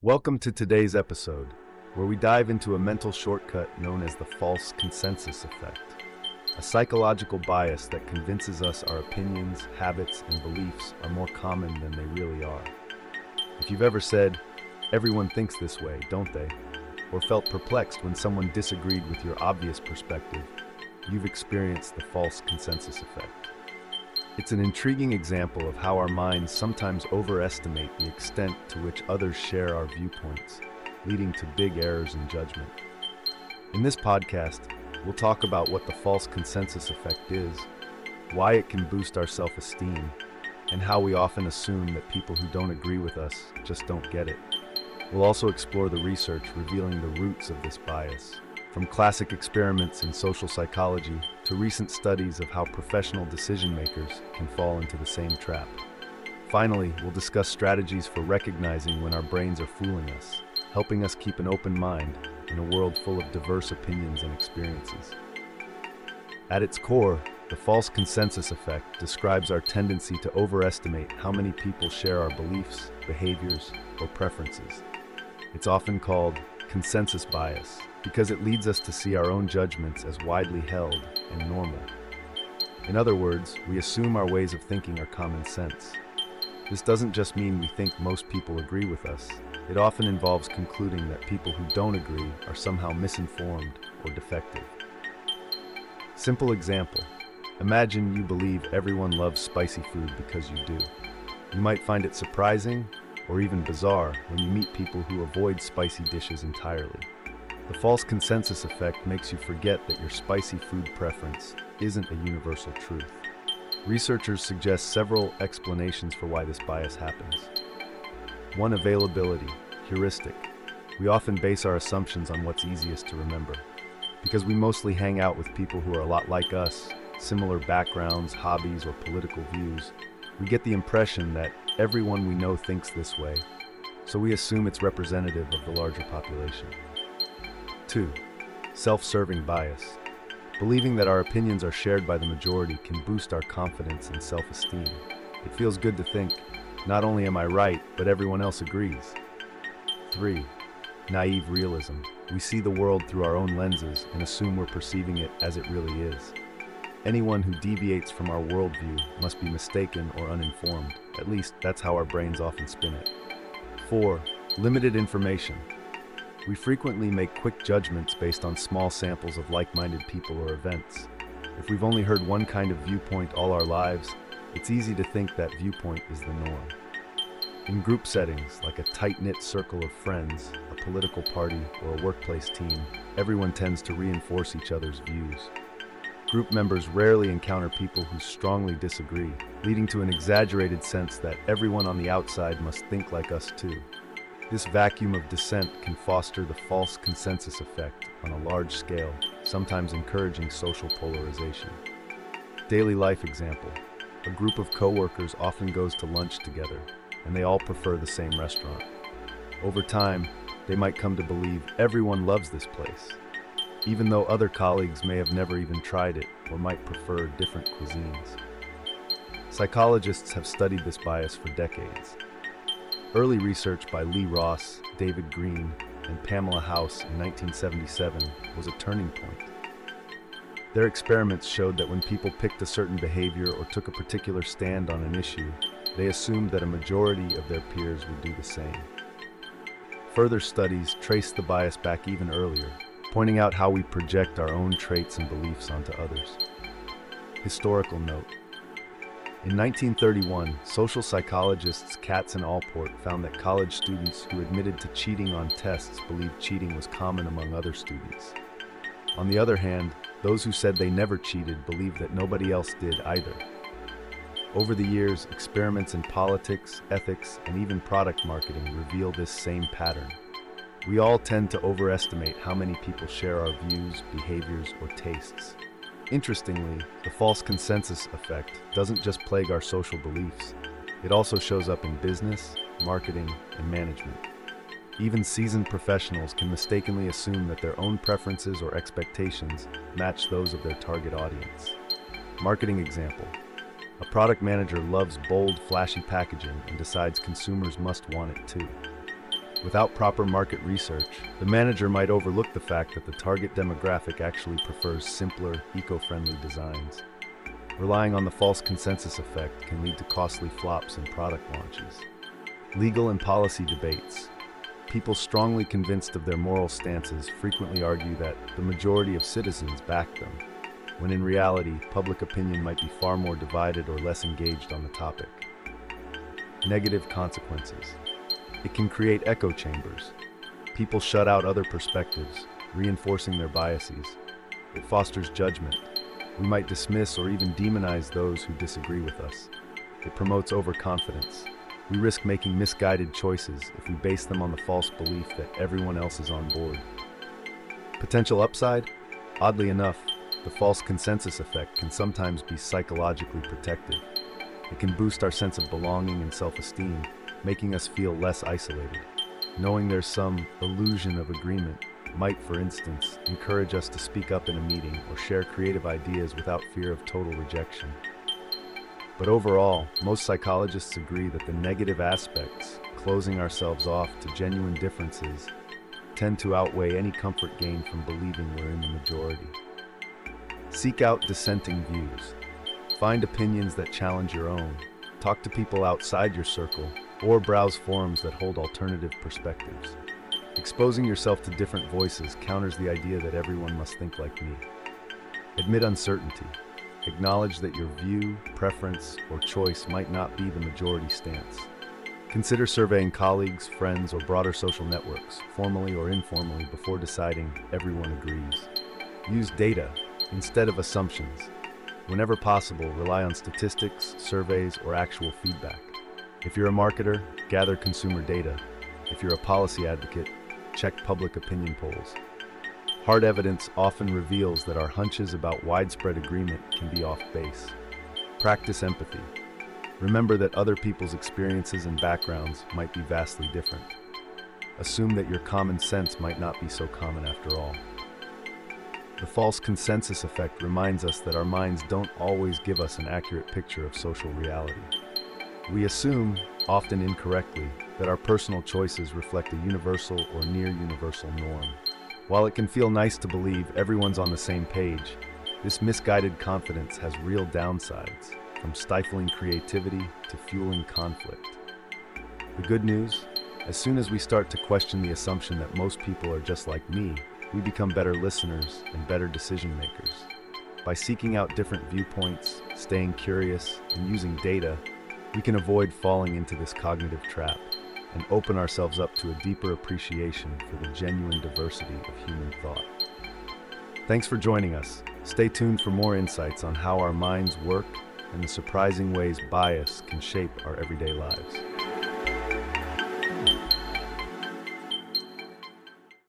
Welcome to today's episode, where we dive into a mental shortcut known as the false consensus effect, a psychological bias that convinces us our opinions, habits, and beliefs are more common than they really are. If you've ever said, "Everyone thinks this way, don't they?" or felt perplexed when someone disagreed with your obvious perspective, you've experienced the false consensus effect. It's an intriguing example of how our minds sometimes overestimate the extent to which others share our viewpoints, leading to big errors in judgment. In this podcast, we'll talk about what the false consensus effect is, why it can boost our self-esteem, and how we often assume that people who don't agree with us just don't get it. We'll also explore the research revealing the roots of this bias, from classic experiments in social psychology to recent studies of how professional decision makers can fall into the same trap. Finally, we'll discuss strategies for recognizing when our brains are fooling us, helping us keep an open mind in a world full of diverse opinions and experiences. At its core, the false consensus effect describes our tendency to overestimate how many people share our beliefs, behaviors, or preferences. It's often called consensus bias because it leads us to see our own judgments as widely held and normal. In other words, we assume our ways of thinking are common sense. This doesn't just mean we think most people agree with us. It often involves concluding that people who don't agree are somehow misinformed or defective. Simple example. Imagine you believe everyone loves spicy food because you do. You might find it surprising or even bizarre when you meet people who avoid spicy dishes entirely. The false consensus effect makes you forget that your spicy food preference isn't a universal truth. Researchers suggest several explanations for why this bias happens. 1. Availability, heuristic. We often base our assumptions on what's easiest to remember. Because we mostly hang out with people who are a lot like us, similar backgrounds, hobbies, or political views, we get the impression that everyone we know thinks this way, so we assume it's representative of the larger population. 2. Self-serving bias. Believing that our opinions are shared by the majority can boost our confidence and self-esteem. It feels good to think, not only am I right, but everyone else agrees. 3. Naive realism. We see the world through our own lenses and assume we're perceiving it as it really is. Anyone who deviates from our worldview must be mistaken or uninformed. At least, that's how our brains often spin it. 4. Limited information. We frequently make quick judgments based on small samples of like-minded people or events. If we've only heard one kind of viewpoint all our lives, it's easy to think that viewpoint is the norm. In group settings, like a tight-knit circle of friends, a political party, or a workplace team, everyone tends to reinforce each other's views. Group members rarely encounter people who strongly disagree, leading to an exaggerated sense that everyone on the outside must think like us too. This vacuum of dissent can foster the false consensus effect on a large scale, sometimes encouraging social polarization. Daily life example. A group of coworkers often goes to lunch together, and they all prefer the same restaurant. Over time, they might come to believe everyone loves this place, even though other colleagues may have never even tried it or might prefer different cuisines. Psychologists have studied this bias for decades. Early research by Lee Ross, David Green, and Pamela House in 1977 was a turning point. Their experiments showed that when people picked a certain behavior or took a particular stand on an issue, they assumed that a majority of their peers would do the same. Further studies traced the bias back even earlier, pointing out how we project our own traits and beliefs onto others. Historical note. In 1931, social psychologists Katz and Allport found that college students who admitted to cheating on tests believed cheating was common among other students. On the other hand, those who said they never cheated believed that nobody else did either. Over the years, experiments in politics, ethics, and even product marketing reveal this same pattern. We all tend to overestimate how many people share our views, behaviors, or tastes. Interestingly, the false consensus effect doesn't just plague our social beliefs. It also shows up in business, marketing, and management. Even seasoned professionals can mistakenly assume that their own preferences or expectations match those of their target audience. Marketing example. A product manager loves bold, flashy packaging and decides consumers must want it too. Without proper market research, the manager might overlook the fact that the target demographic actually prefers simpler, eco-friendly designs. Relying on the false consensus effect can lead to costly flops in product launches. Legal and policy debates. People strongly convinced of their moral stances frequently argue that the majority of citizens back them, when in reality, public opinion might be far more divided or less engaged on the topic. Negative consequences. It can create echo chambers. People shut out other perspectives, reinforcing their biases. It fosters judgment. We might dismiss or even demonize those who disagree with us. It promotes overconfidence. We risk making misguided choices if we base them on the false belief that everyone else is on board. Potential upside? Oddly enough, the false consensus effect can sometimes be psychologically protective. It can boost our sense of belonging and self-esteem, making us feel less isolated. Knowing there's some illusion of agreement might, for instance, encourage us to speak up in a meeting or share creative ideas without fear of total rejection. But overall, most psychologists agree that the negative aspects, closing ourselves off to genuine differences, tend to outweigh any comfort gained from believing we're in the majority. Seek out dissenting views. Find opinions that challenge your own. Talk to people outside your circle, or browse forums that hold alternative perspectives. Exposing yourself to different voices counters the idea that everyone must think like me. Admit uncertainty. Acknowledge that your view, preference, or choice might not be the majority stance. Consider surveying colleagues, friends, or broader social networks, formally or informally, before deciding everyone agrees. Use data instead of assumptions. Whenever possible, rely on statistics, surveys, or actual feedback. If you're a marketer, gather consumer data. If you're a policy advocate, check public opinion polls. Hard evidence often reveals that our hunches about widespread agreement can be off base. Practice empathy. Remember that other people's experiences and backgrounds might be vastly different. Assume that your common sense might not be so common after all. The false consensus effect reminds us that our minds don't always give us an accurate picture of social reality. We assume, often incorrectly, that our personal choices reflect a universal or near-universal norm. While it can feel nice to believe everyone's on the same page, this misguided confidence has real downsides, from stifling creativity to fueling conflict. The good news? As soon as we start to question the assumption that most people are just like me, we become better listeners and better decision makers. By seeking out different viewpoints, staying curious, and using data, we can avoid falling into this cognitive trap and open ourselves up to a deeper appreciation for the genuine diversity of human thought. Thanks for joining us. Stay tuned for more insights on how our minds work and the surprising ways bias can shape our everyday lives.